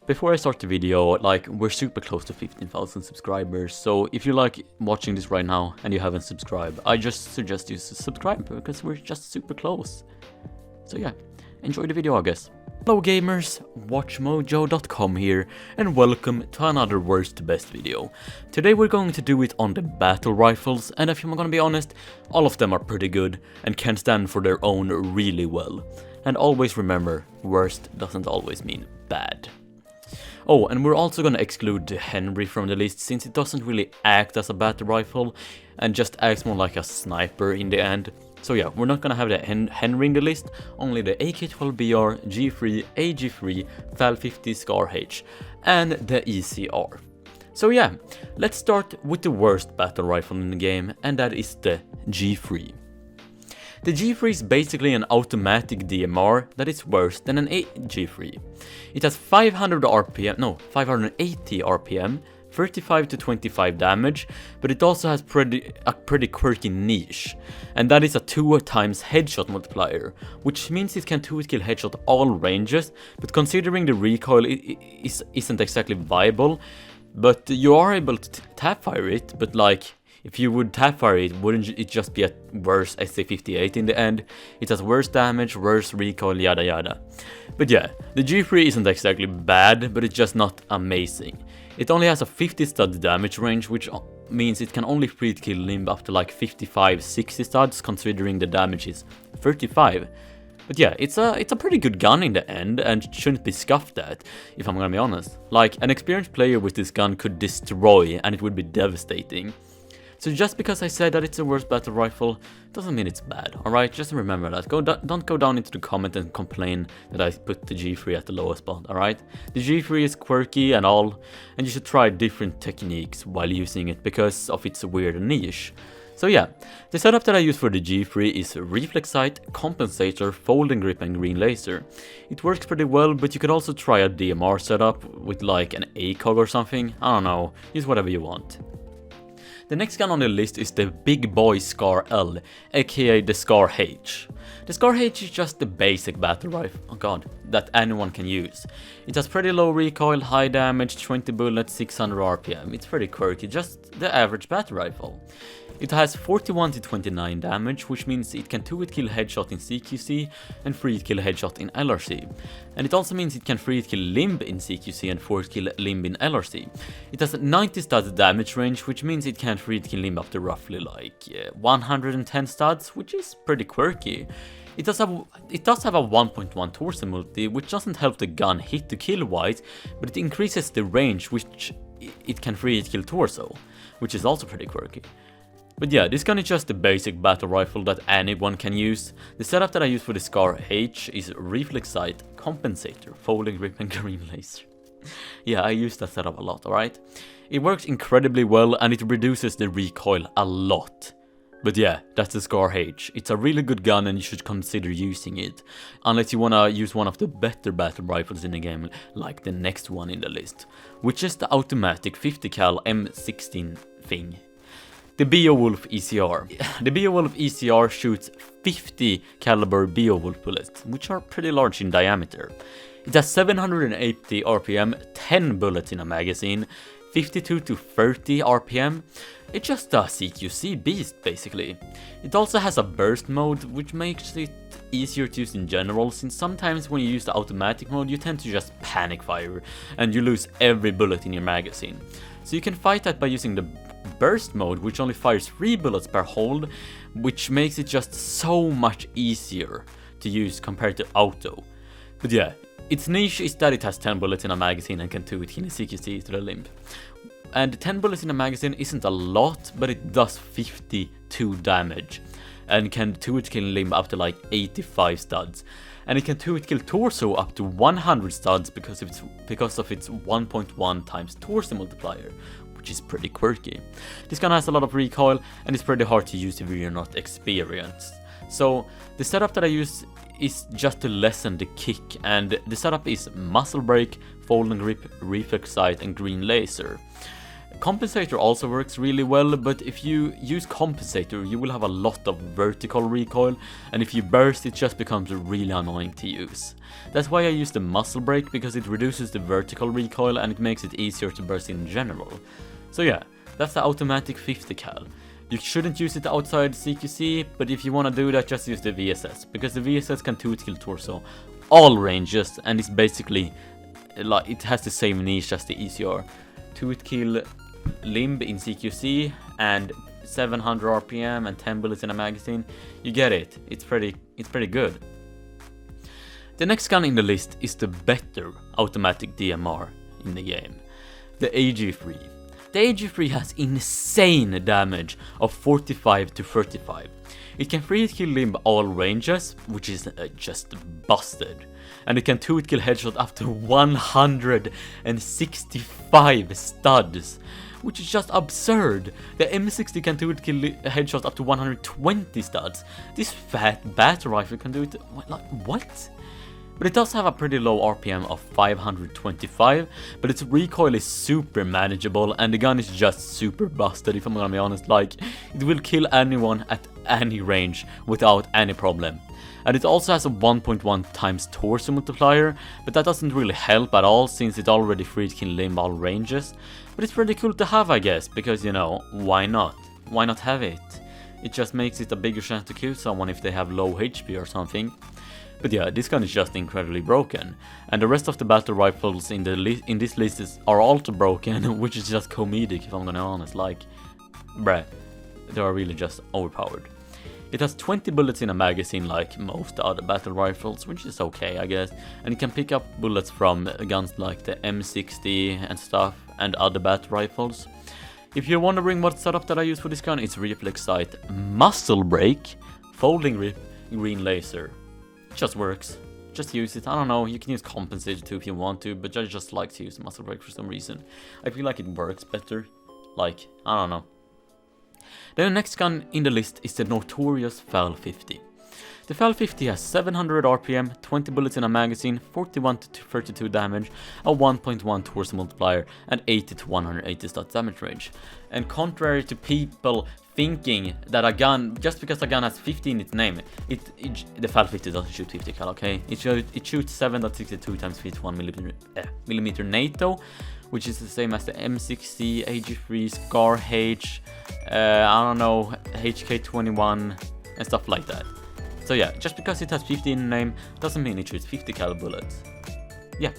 before I start the video, like, we're super close to 15,000 subscribers, so if you like watching this right now and you haven't subscribed, I just suggest you subscribe because we're just super close. So yeah, enjoy the video, I guess. Hello gamers, WatchMojo.com here, and welcome to another worst to best video. Today we're going to do it on the battle rifles, and if I'm gonna be honest, all of them are pretty good and can stand for their own really well. And always remember, worst doesn't always mean bad. Oh, and we're also gonna exclude the Henry from the list since it doesn't really act as a battle rifle and just acts more like a sniper in the end. So yeah, we're not gonna have the Henry in the list, only the AK-12BR, G3, AG3, FAL-50 SCARH, and the ECR. So yeah, let's start with the worst battle rifle in the game, and that is the G3. The G3 is basically an automatic DMR that is worse than an AG3. It has 580 RPM, 35 to 25 damage, but it also has a pretty quirky niche, and that is a 2 times headshot multiplier, which means it can 2-hit kill headshot all ranges, but considering the recoil it isn't exactly viable, but you are able to tap fire it, but like, if you would tap fire it, wouldn't it just be a worse SA-58 in the end? It has worse damage, worse recoil, yada yada. But yeah, the G3 isn't exactly bad, but it's just not amazing. It only has a 50 stud damage range, which means it can only free kill limb up to like 55-60 studs, considering the damage is 35. But yeah, it's a pretty good gun in the end, and shouldn't be scuffed at, if I'm gonna be honest. Like, an experienced player with this gun could destroy, and it would be devastating. So just because I said that it's the worst battle rifle, doesn't mean it's bad, alright? Just remember that. Don't go down into the comment and complain that I put the G3 at the lowest spot, alright? The G3 is quirky and all, and you should try different techniques while using it because of its weird niche. So yeah, the setup that I use for the G3 is reflex sight, compensator, folding grip and green laser. It works pretty well, but you could also try a DMR setup with like an ACOG or something. I don't know, use whatever you want. The next gun on the list is the big boy SCAR-L, aka the SCAR-H. The SCAR-H is just the basic battle rifle, oh god, that anyone can use. It has pretty low recoil, high damage, 20 bullets, 600 RPM. It's pretty quirky, just the average battle rifle. It has 41 to 29 damage, which means it can 2-hit kill headshot in CQC and 3-hit kill headshot in LRC. And it also means it can 3-hit kill limb in CQC and 4-hit kill limb in LRC. It has a 90 studs damage range, which means it can 3-hit kill limb up to roughly like 110 studs, which is pretty quirky. It does have a 1.1 torso multi, which doesn't help the gun hit to kill wise, but it increases the range which it can 3-hit kill torso, which is also pretty quirky. But yeah, this gun is just the basic battle rifle that anyone can use. The setup that I use for the SCAR-H is reflex sight, compensator, folding grip and green laser. Yeah, I use that setup a lot, alright? It works incredibly well and it reduces the recoil a lot. But yeah, that's the SCAR-H. It's a really good gun and you should consider using it. Unless you wanna use one of the better battle rifles in the game, like the next one in the list, which is the automatic 50 cal M16 thing. The Beowulf ECR. The Beowulf ECR shoots 50 caliber Beowulf bullets, which are pretty large in diameter. It has 780 RPM, 10 bullets in a magazine, 52 to 30 RPM. It's just a CQC beast basically. It also has a burst mode, which makes it easier to use in general, since sometimes when you use the automatic mode you tend to just panic fire and you lose every bullet in your magazine. So you can fight that by using the burst mode, which only fires 3 bullets per hold, which makes it just so much easier to use compared to auto. But yeah, its niche is that it has 10 bullets in a magazine and can 2-hit kill CQC to the limb. And 10 bullets in a magazine isn't a lot, but it does 52 damage and can 2-hit kill limb up to like 85 studs. And it can 2-hit kill torso up to 100 studs because of its 1.1 times torso multiplier, which is pretty quirky. This gun has a lot of recoil and it's pretty hard to use if you're not experienced. So the setup that I use is just to lessen the kick, and the setup is muzzle brake, folding grip, reflex sight and green laser. Compensator also works really well, but if you use Compensator, you will have a lot of vertical recoil, and if you burst, it just becomes really annoying to use. That's why I use the Muzzle Brake, because it reduces the vertical recoil and it makes it easier to burst in general. So yeah, that's the automatic 50 cal. You shouldn't use it outside CQC, but if you want to do that, just use the VSS, because the VSS can 2-kill torso all ranges, and it's basically like it has the same niche as the ECR. 2-kill limb in CQC and 700 RPM and 10 bullets in a magazine. You get it. It's pretty good. The next gun in the list is the better automatic DMR in the game, the AG3. The AG3 has insane damage of 45 to 35. It can 3-kill limb all ranges, which is just busted. And it can 2-kill headshot up to 165 studs, which is just absurd. The M60 can 2-kill headshot up to 120 studs. This fat battle rifle can do it, like, what? But it does have a pretty low RPM of 525, but its recoil is super manageable, and the gun is just super busted, if I'm gonna be honest. Like, it will kill anyone at any range without any problem. And it also has a 1.1 times torso multiplier, but that doesn't really help at all since it already 3-kill limb all ranges. But it's pretty cool to have, I guess, because, you know, why not? Why not have it? It just makes it a bigger chance to kill someone if they have low HP or something. But yeah, this gun is just incredibly broken, and the rest of the battle rifles in this list are also broken, which is just comedic, if I'm gonna be honest. Like, bruh, they are really just overpowered. It has 20 bullets in a magazine like most other battle rifles, which is okay, I guess, and it can pick up bullets from guns like the M60 and stuff, and other battle rifles. If you're wondering what setup that I use for this gun, it's reflex sight, muzzle brake, folding grip, green laser. Just works. Just use it. I don't know, you can use compensator too if you want to, but I just like to use muzzle brake for some reason. I feel like it works better. Like, I don't know. Then the next gun in the list is the notorious FAL-50. The FAL-50 has 700 RPM, 20 bullets in a magazine, 41 to 32 damage, a 1.1 torso multiplier, and 80 to 180 stat damage range. And contrary to people thinking that a gun, just because a gun has 50 in its name, the FAL-50 doesn't shoot 50 cal, okay? It shoots 7.62 times 51 millimeter NATO, which is the same as the M60, AG3, SCARH, I don't know, HK21, and stuff like that. So yeah, just because it has 50 in the name, doesn't mean it shoots 50 cal bullets. Yeah.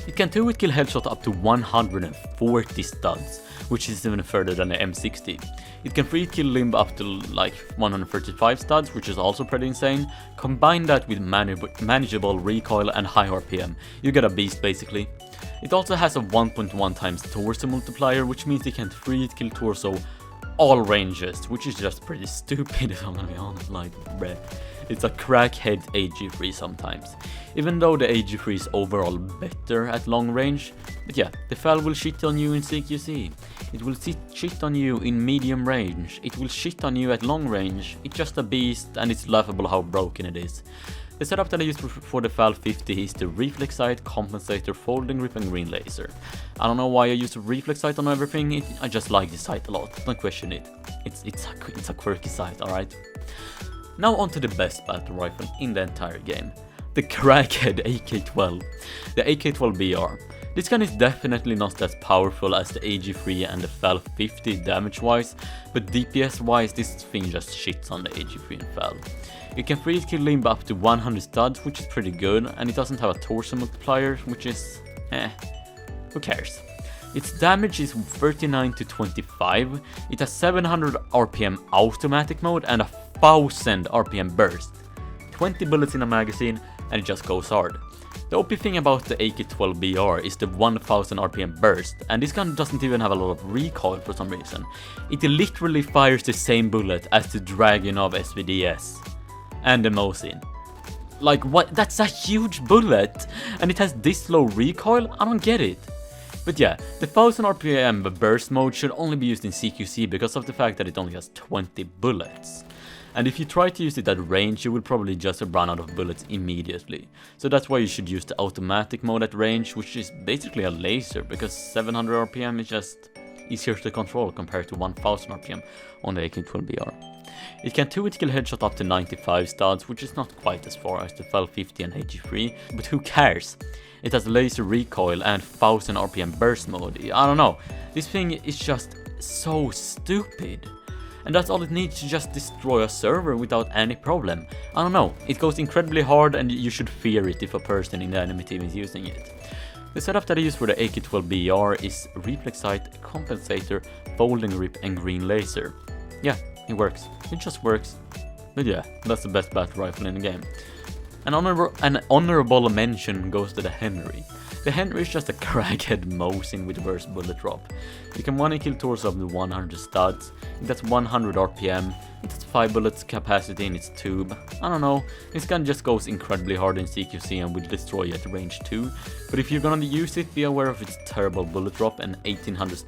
It can 2-kill headshot up to 140 studs, which is even further than the M60. It can 3-kill limb up to like 135 studs, which is also pretty insane. Combine that with manageable recoil and high RPM, you get a beast basically. It also has a 1.1 times torso multiplier, which means it can 3-kill torso all ranges, which is just pretty stupid if I'm gonna be honest. Like, bruh, it's a crackhead AG3 sometimes, even though the AG3 is overall better at long range. But yeah, the FAL will shit on you in CQC, it will shit on you in medium range, it will shit on you at long range. It's just a beast, and it's laughable how broken it is. The setup that I used for the FAL-50 is the reflex sight, compensator, folding grip, and green laser. I don't know why I use a reflex sight on everything, I just like the sight a lot, don't question it. It's a quirky sight, alright? Now on to the best battle rifle in the entire game, the crackhead AK-12, the AK-12BR. This gun is definitely not as powerful as the AG3 and the FAL-50 damage-wise, but DPS-wise this thing just shits on the AG3 and FAL. It can 3-kill limb up to 100 studs, which is pretty good, and it doesn't have a torso multiplier, which is who cares. Its damage is 39 to 25, it has 700 RPM automatic mode and a 1000 RPM burst, 20 bullets in a magazine, and it just goes hard. The OP thing about the AK-12BR is the 1000 RPM burst, and this gun doesn't even have a lot of recoil for some reason. It literally fires the same bullet as the Dragunov SVDS and the Mosin. Like, what? That's a huge bullet, and it has this low recoil? I don't get it. But yeah, the 1000 RPM burst mode should only be used in CQC because of the fact that it only has 20 bullets. And if you try to use it at range, you will probably just run out of bullets immediately. So that's why you should use the automatic mode at range, which is basically a laser, because 700 RPM is just easier to control compared to 1000 RPM on the AK-12BR. It can 2-hit kill headshot up to 95 studs, which is not quite as far as the FEL50 and HG3, but who cares? It has laser recoil and 1000 RPM burst mode. I don't know, this thing is just so stupid. And that's all it needs to just destroy a server without any problem. I don't know, it goes incredibly hard and you should fear it if a person in the enemy team is using it. The setup that I use for the AK-12BR is reflex sight, compensator, folding grip and green laser. Yeah, it works. It just works. But yeah, that's the best battle rifle in the game. An honorable mention goes to the Henry. The Henry is just a crackhead Mosin with worse bullet drop. You can 1-kill torso up to 100 studs, it has 100 RPM, it has 5 bullets capacity in its tube. I don't know, this gun just goes incredibly hard in CQC and will destroy you at range 2, but if you're gonna use it, be aware of its terrible bullet drop and 1800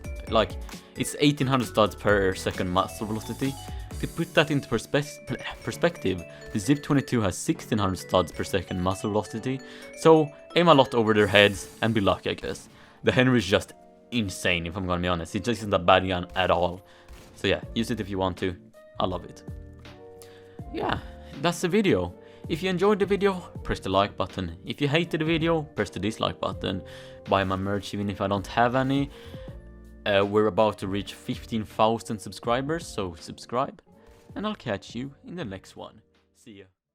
studs per second muzzle velocity. To put that into perspective, the ZIP-22 has 1600 studs per second muzzle velocity, so aim a lot over their heads and be lucky, I guess. The Henry is just insane, if I'm gonna be honest. It just isn't a bad gun at all. So yeah, use it if you want to. I love it. Yeah, that's the video. If you enjoyed the video, press the like button. If you hated the video, press the dislike button. Buy my merch even if I don't have any. We're about to reach 15,000 subscribers, so subscribe. And I'll catch you in the next one. See ya.